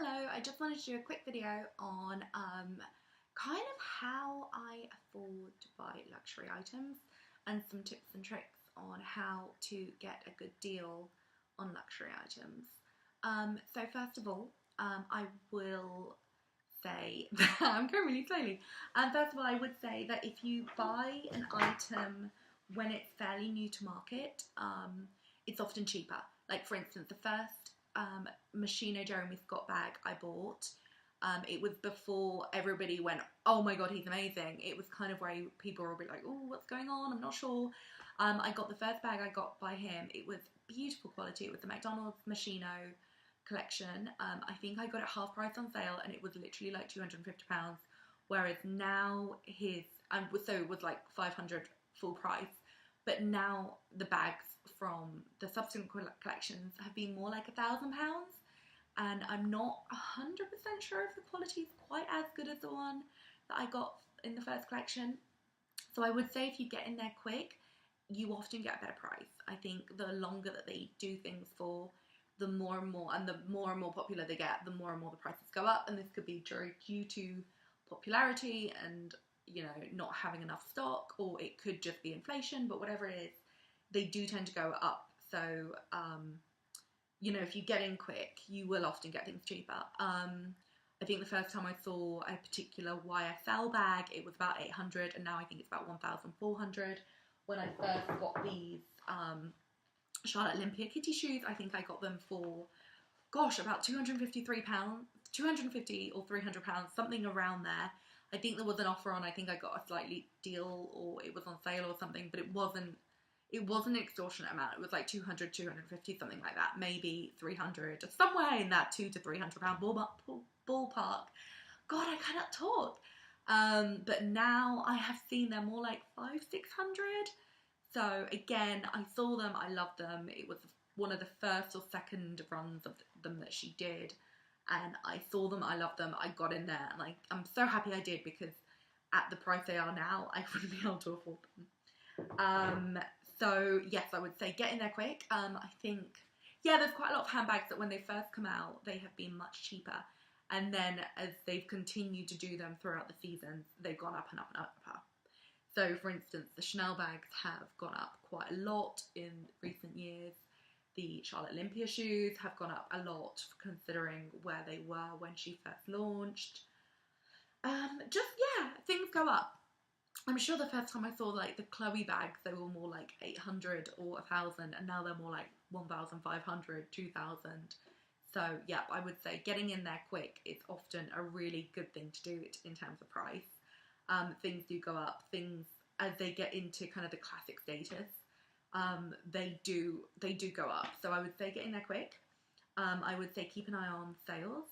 Hello, I just wanted to do a quick video on kind of how I afford to buy luxury items and some tips and tricks on how to get a good deal on luxury items. So first of all, I will say that I'm going really slowly. First of all, I would say that if you buy an item when it's fairly new to market, it's often cheaper. Like for instance, the first Moschino Jeremy Scott bag I bought, it was before everybody went, oh my god, he's amazing. It was kind of where people were a bit like, oh, what's going on? I'm not sure. I got the first bag I got by him. It was beautiful quality. It was the McDonald's Moschino collection. I think I got it half price on sale and it was literally like £250, whereas now so it was like 500 full price, but now the bags from the subsequent collections have been more like £1,000, and I'm not 100% sure if the quality is quite as good as the one that I got in the first collection. So I would say if you get in there quick, you often get a better price. I think the longer that they do things for, the more and more popular they get, the more and more the prices go up, and this could be due to popularity and, you know, not having enough stock, or it could just be inflation, but whatever it is, they do tend to go up. So, you know, if you get in quick, you will often get things cheaper. I think the first time I saw a particular YSL bag, it was about 800, and now I think it's about 1,400. When I first got these Charlotte Olympia kitty shoes, I think I got them for, gosh, about £250 or £300, something around there. I think there was an offer on, I think I got a slightly deal, or it was on sale or something, but it wasn't an extortionate amount. It was like 200, 250, something like that, maybe 300, somewhere in that £200 to £300 ballpark. God, I cannot talk. But now I have seen them more like 500, 600. So again, I saw them, I loved them. It was one of the first or second runs of them that she did, and I saw them, I loved them, I got in there, and I'm so happy I did, because at the price they are now, I wouldn't be able to afford them. So yes, I would say get in there quick. I think, yeah, there's quite a lot of handbags that when they first come out, they have been much cheaper. And then as they've continued to do them throughout the seasons, they've gone up and up and up and up. So for instance, the Chanel bags have gone up quite a lot in recent years. The Charlotte Olympia shoes have gone up a lot considering where they were when she first launched. Yeah, things go up. I'm sure the first time I saw like the Chloe bags, they were more like 800 or 1,000, and now they're more like 1,500, 2,000. So yeah, I would say getting in there quick is often a really good thing to do in terms of price. Things do go up. Things, as they get into kind of the classic status, they do go up. So I would say get in there quick. I would say keep an eye on sales.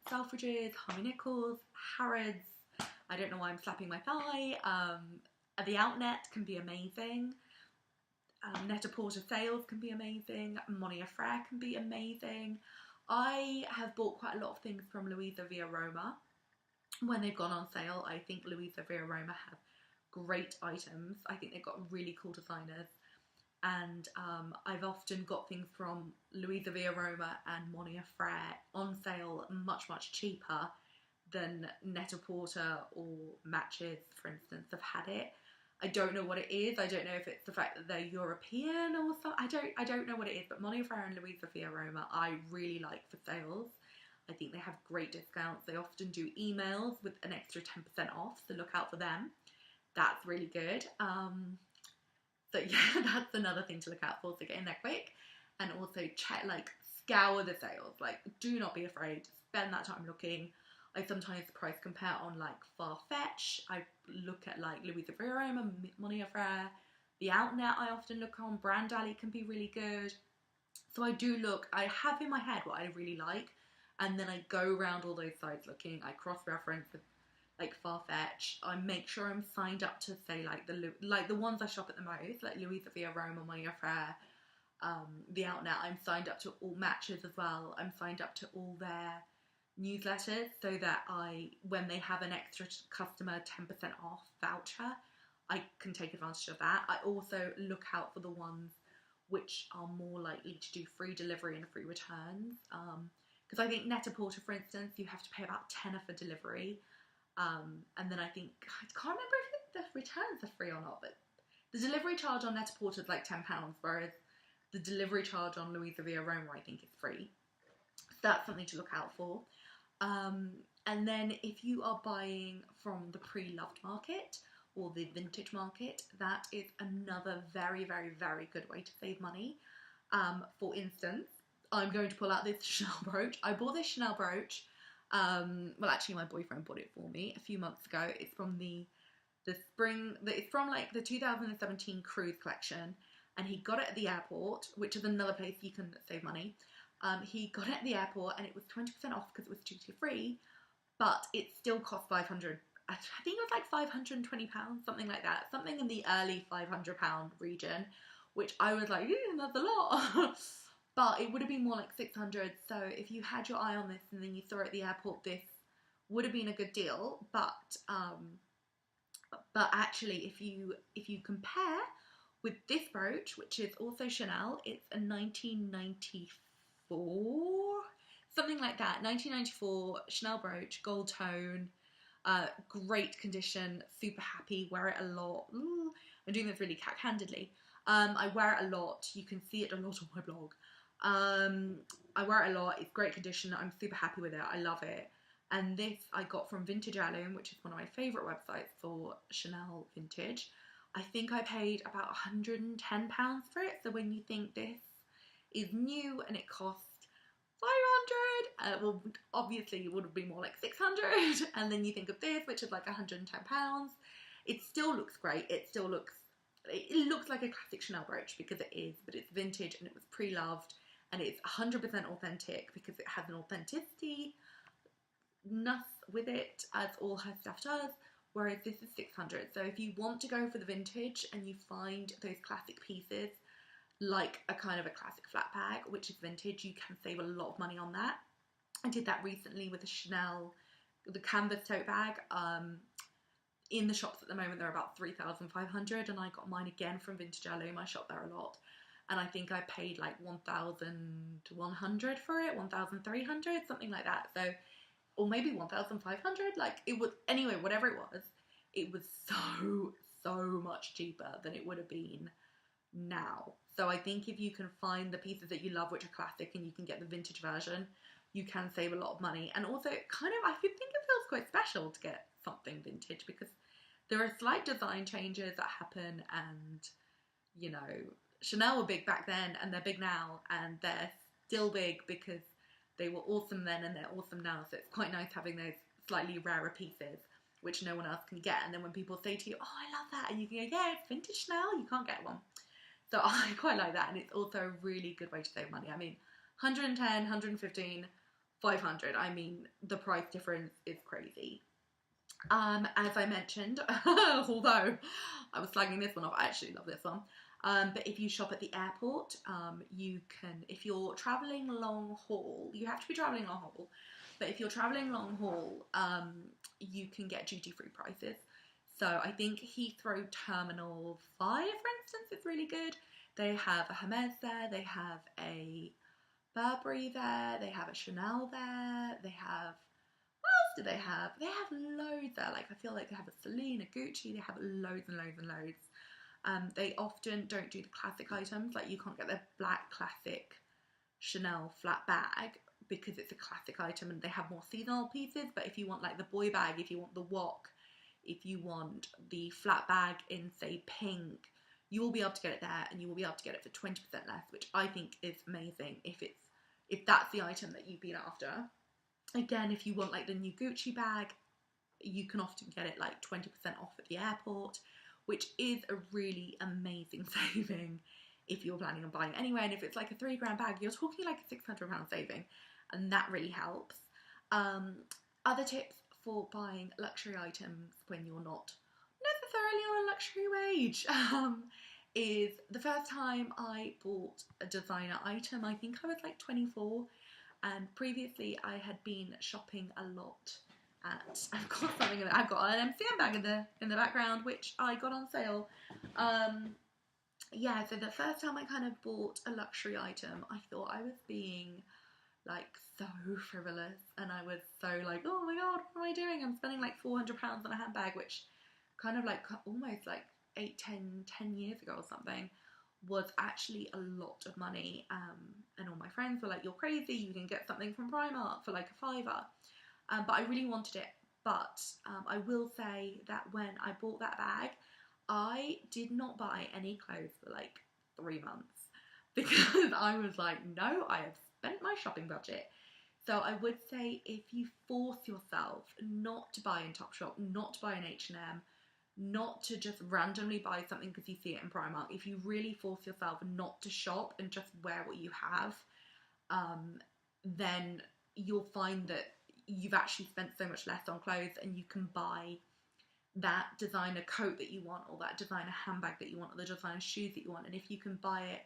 Selfridges, Harvey Nichols, Harrods. I don't know why I'm slapping my thigh. The Outnet can be amazing. Net-a-Porter sales can be amazing. Monia Frere can be amazing. I have bought quite a lot of things from Louisa Via Roma when they've gone on sale. I think Louisa Via Roma have great items. I think they've got really cool designers. And I've often got things from Louisa Via Roma and Monia Frere on sale much, much cheaper than Net-a-Porter or Matches, for instance, have had it. I don't know what it is. I don't know if it's the fact that they're European or something. I don't know what it is, but Monia Frere and Louisa Via Roma I really like for sales. I think they have great discounts. They often do emails with an extra 10% off, so look out for them. That's really good. So yeah, that's another thing to look out for, so get in there quick. And also check, like, scour the sales. Like, do not be afraid. Spend that time looking. I sometimes price compare on like Farfetch. I look at like Louisa Via Roma, Monia Frere. The Outnet I often look on. Brand Alley can be really good. So I do look. I have in my head what I really like, and then I go around all those sites looking. I cross-reference with like Farfetch. I make sure I'm signed up to say like the ones I shop at the most, like Louisa Via Roma, Monia Frere, the Outnet. I'm signed up to all Matches as well. I'm signed up to all their newsletters, so that when they have an extra customer 10% off voucher, I can take advantage of that. I also look out for the ones which are more likely to do free delivery and free returns, Because I think Net-a-Porter, for instance, you have to pay about £10 for delivery. And then I think, I can't remember if the returns are free or not, but the delivery charge on Net-a-Porter is like £10, whereas the delivery charge on Louisa Via Roma, I think, is free. So that's something to look out for. And then if you are buying from the pre-loved market or the vintage market, that is another very, very, very good way to save money. For instance, I'm going to pull out this Chanel brooch. I bought this Chanel brooch. Well, actually, my boyfriend bought it for me a few months ago. It's from the spring. It's from like the 2017 cruise collection, and he got it at the airport, which is another place you can save money. He got it at the airport, and it was 20% off because it was duty free, but it still cost £500. I think it was like £520, something like that, something in the early £500 region, which I was like, that's a lot. But it would have been more like 600. So if you had your eye on this and then you saw it at the airport, this would have been a good deal. But actually, if you compare with this brooch, which is also Chanel, it's a 1994, something like that, 1994 Chanel brooch, gold tone, great condition, super happy, wear it a lot. Ooh, I'm doing this really cat-handedly. I wear it a lot. You can see it a lot on my blog. I wear it a lot. It's great condition. I'm super happy with it. I love it. And this I got from Vintage Heirloom, which is one of my favourite websites for Chanel vintage. I think I paid about £110 for it. So when you think this is new and it cost 500, well, obviously it would have been more like 600. And then you think of this, which is like £110. It still looks great. It looks like a classic Chanel brooch because it is, but it's vintage and it was pre-loved and it's 100% authentic because it has an authenticity with it, as all her stuff does, whereas this is 600. So if you want to go for the vintage and you find those classic pieces, like a kind of a classic flat bag, which is vintage, you can save a lot of money on that. I did that recently with the Chanel, the canvas tote bag. In the shops at the moment, they're about 3,500, and I got mine again from Vintage Heirloom. I shop there a lot, and I think I paid like 1,100 for it, 1,300, something like that. So, or maybe 1,500. Like it was, anyway, whatever it was so much cheaper than it would have been now. So I think if you can find the pieces that you love, which are classic, and you can get the vintage version, you can save a lot of money. And also, kind of, I think it feels quite special to get something vintage because there are slight design changes that happen, and you know, Chanel were big back then and they're big now, and they're still big because they were awesome then and they're awesome now. So it's quite nice having those slightly rarer pieces which no one else can get. And then when people say to you, oh, I love that, and you can go, yeah, it's vintage Chanel, you can't get one. So I quite like that, and it's also a really good way to save money. I mean, 110, 115, 500. I mean, the price difference is crazy. As I mentioned, although I was flagging this one off, I actually love this one. But if you shop at the airport, you can, if you're travelling long haul, you have to be travelling long haul, but if you're travelling long haul, you can get duty-free prices. So I think Heathrow Terminal 5, for instance, is really good. They have a Hermes there, they have a Burberry there, they have a Chanel there, they have, what else do they have? They have loads there. Like, I feel like they have a Celine, a Gucci, they have loads and loads and loads. They often don't do the classic items, like you can't get their black classic Chanel flat bag because it's a classic item, and they have more seasonal pieces. But if you want like the boy bag, if you want the wok, if you want the flat bag in say pink, you will be able to get it there, and you will be able to get it for 20% less, which I think is amazing if that's the item that you've been after. Again, if you want like the new Gucci bag, you can often get it like 20% off at the airport, which is a really amazing saving if you're planning on buying anywhere. And if it's like a £3 bag, you're talking like a £600 saving, and that really helps. Other tips for buying luxury items when you're not necessarily on a luxury wage is the first time I bought a designer item, I think I was like 24, and previously I had been shopping a lot at, I've got something in there, I've got an MCM bag in the background which I got on sale. Yeah, so the first time I kind of bought a luxury item, I thought I was being like so frivolous, and I was so like, oh my god, what am I doing? I'm spending like £400 on a handbag, which kind of like almost like 10 years ago or something was actually a lot of money. And all my friends were like, you're crazy, you can get something from Primark for like a fiver. But I really wanted it. But I will say that when I bought that bag, I did not buy any clothes for like 3 months because I was like, no, I have spent my shopping budget. So I would say if you force yourself not to buy in Topshop, not to buy in H&M, not to just randomly buy something because you see it in Primark, if you really force yourself not to shop and just wear what you have, then you'll find that you've actually spent so much less on clothes, and you can buy that designer coat that you want, or that designer handbag that you want, or the designer shoes that you want. And if you can buy it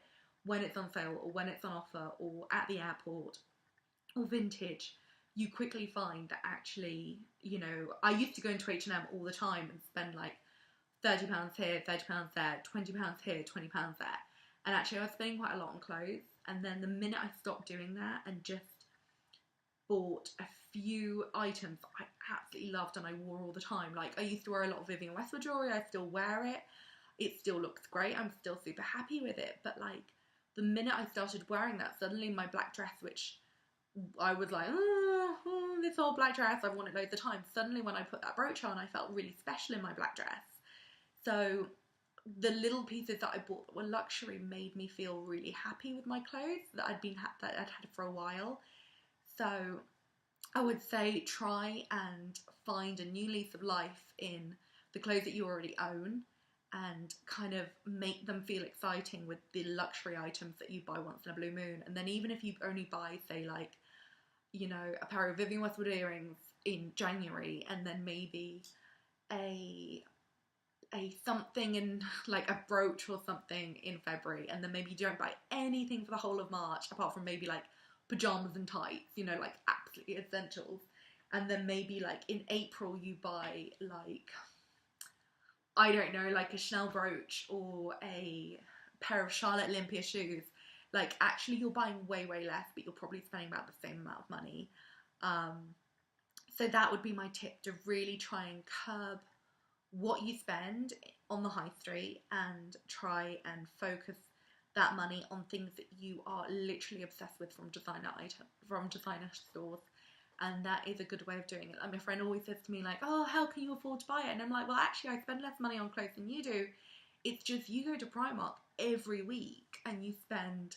when it's on sale, or when it's on offer, or at the airport, or vintage, you quickly find that actually, you know, I used to go into H&M all the time and spend like £30 here, £30 there, £20 here, £20 there. And actually I was spending quite a lot on clothes. And then the minute I stopped doing that and just bought a few items that I absolutely loved and I wore all the time. Like I used to wear a lot of Vivienne Westwood jewellery, I still wear it. It still looks great, I'm still super happy with it. But like the minute I started wearing that, suddenly my black dress, which I was like, this old black dress, I've worn it loads of times. Suddenly when I put that brooch on, I felt really special in my black dress. So the little pieces that I bought that were luxury made me feel really happy with my clothes that I'd had for a while. So I would say try and find a new lease of life in the clothes that you already own, and kind of make them feel exciting with the luxury items that you buy once in a blue moon. And then even if you only buy, say, like, you know, a pair of Vivienne Westwood earrings in January, and then maybe a something in like a brooch or something in February, and then maybe you don't buy anything for the whole of March apart from maybe like pajamas and tights, you know, like absolutely essentials. And then maybe like in April you buy like, I don't know, like a Chanel brooch or a pair of Charlotte Olympia shoes. Like actually you're buying way less, but you're probably spending about the same amount of money. So that would be my tip, to really try and curb what you spend on the high street and try and focus that money on things that you are literally obsessed with from designer stores. And that is a good way of doing it. Like my friend always says to me like, oh, how can you afford to buy it? And I'm like, well, actually I spend less money on clothes than you do. It's just you go to Primark every week and you spend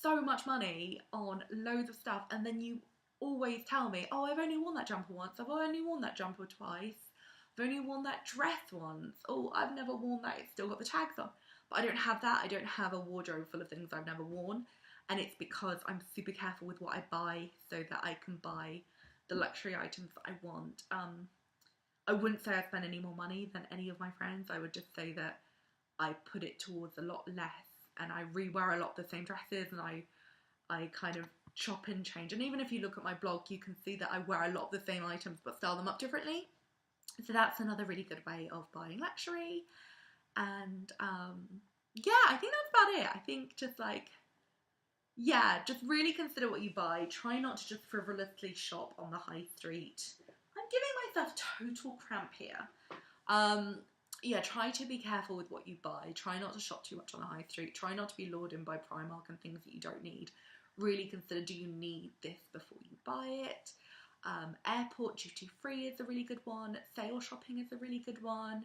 so much money on loads of stuff, and then you always tell me, oh, I've only worn that jumper once, I've only worn that jumper twice, I've only worn that dress once, oh, I've never worn that, it's still got the tags on. But I don't have that. I don't have a wardrobe full of things I've never worn, and it's because I'm super careful with what I buy so that I can buy the luxury items that I want. I wouldn't say I spend any more money than any of my friends. I would just say that I put it towards a lot less, and I rewear a lot of the same dresses, and I kind of chop and change. And even if you look at my blog, you can see that I wear a lot of the same items but style them up differently. So that's another really good way of buying luxury. And yeah, I think that's about it. I think just like, yeah, just really consider what you buy. Try not to just frivolously shop on the high street. I'm giving myself total cramp here. Yeah, try to be careful with what you buy. Try not to shop too much on the high street. Try not to be lured in by Primark and things that you don't need. Really consider, do you need this before you buy it? Airport duty free is a really good one. Sale shopping is a really good one.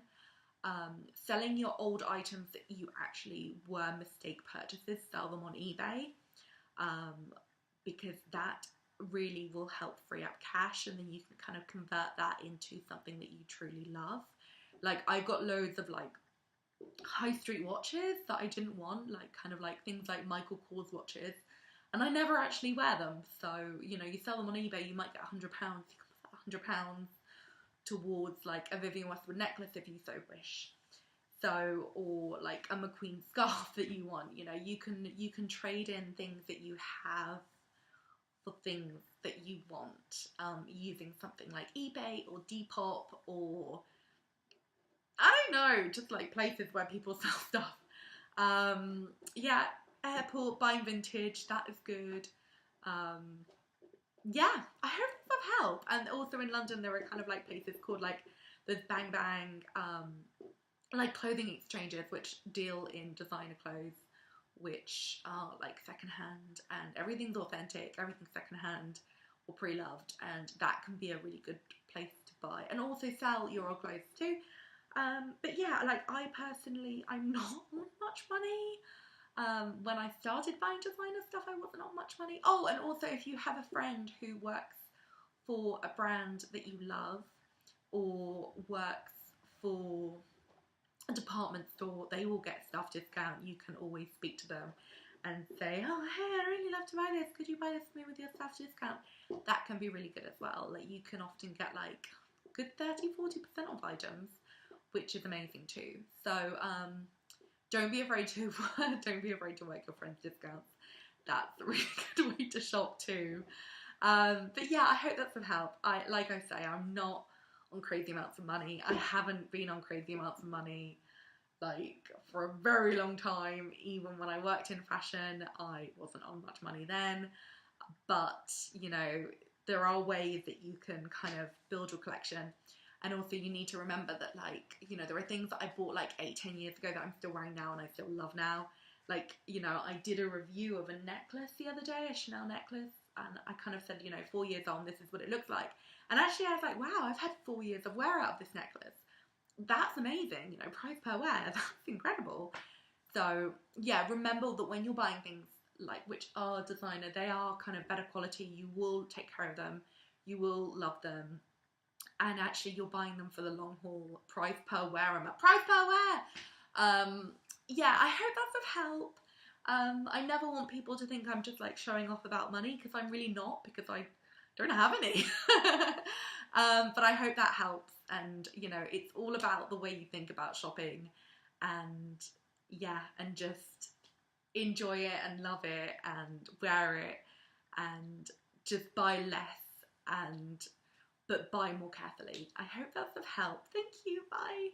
Selling your old items that you actually were mistake purchases, sell them on eBay, because that really will help free up cash, and then you can kind of convert that into something that you truly love. Like I got loads of like high street watches that I didn't want, like kind of like things like Michael Kors watches, and I never actually wear them. So, you know, you sell them on eBay, you might get £100. You can put £100 towards like a Vivienne Westwood necklace if you so wish. So, or like a McQueen scarf that you want. You know, you can trade in things that you have for things that you want, using something like eBay or Depop, or I don't know, just like places where people sell stuff. Yeah, airport, buying vintage, that is good. Yeah, I hope that help. And also in London there are kind of like places called like there's Bang Bang, like clothing exchanges which deal in designer clothes, which are like secondhand, and everything's authentic, everything's secondhand or pre-loved, and that can be a really good place to buy and also sell your old clothes too. But yeah, like I personally, I'm not on much money. When I started buying designer stuff, I wasn't on much money. Oh, and also if you have a friend who works for a brand that you love or works for a department store, they will get stuff discount. You can always speak to them and say, oh, hey, I'd really love to buy this. Could you buy this for me with your staff discount? That can be really good as well. Like you can often get like good 30-40% off items, which is amazing too. So don't be afraid to don't be afraid to work your friends' discounts. That's a really good way to shop too. But yeah, I hope that's of help. Like I say, I'm not on crazy amounts of money. I haven't been on crazy amounts of money like for a very long time. Even when I worked in fashion, I wasn't on much money then. But you know, there are ways that you can kind of build your collection. And also you need to remember that, like, you know, there are things that I bought like 8-10 years ago that I'm still wearing now and I still love now. Like, you know, I did a review of a necklace the other day, a Chanel necklace, and I kind of said, you know, 4 years on, this is what it looks like. And actually I was like, wow, I've had 4 years of wear out of this necklace. That's amazing, you know, price per wear, that's incredible. So yeah, remember that when you're buying things like which are designer, they are kind of better quality, you will take care of them, you will love them. And actually you're buying them for the long haul. Price per wear, I'm at price per wear. Yeah, I hope that's of help. I never want people to think I'm just like showing off about money, because I'm really not, because I don't have any. But I hope that helps. And you know, it's all about the way you think about shopping, and yeah, and just enjoy it and love it and wear it and just buy less and but buy more carefully. I hope that's of help. Thank you. Bye.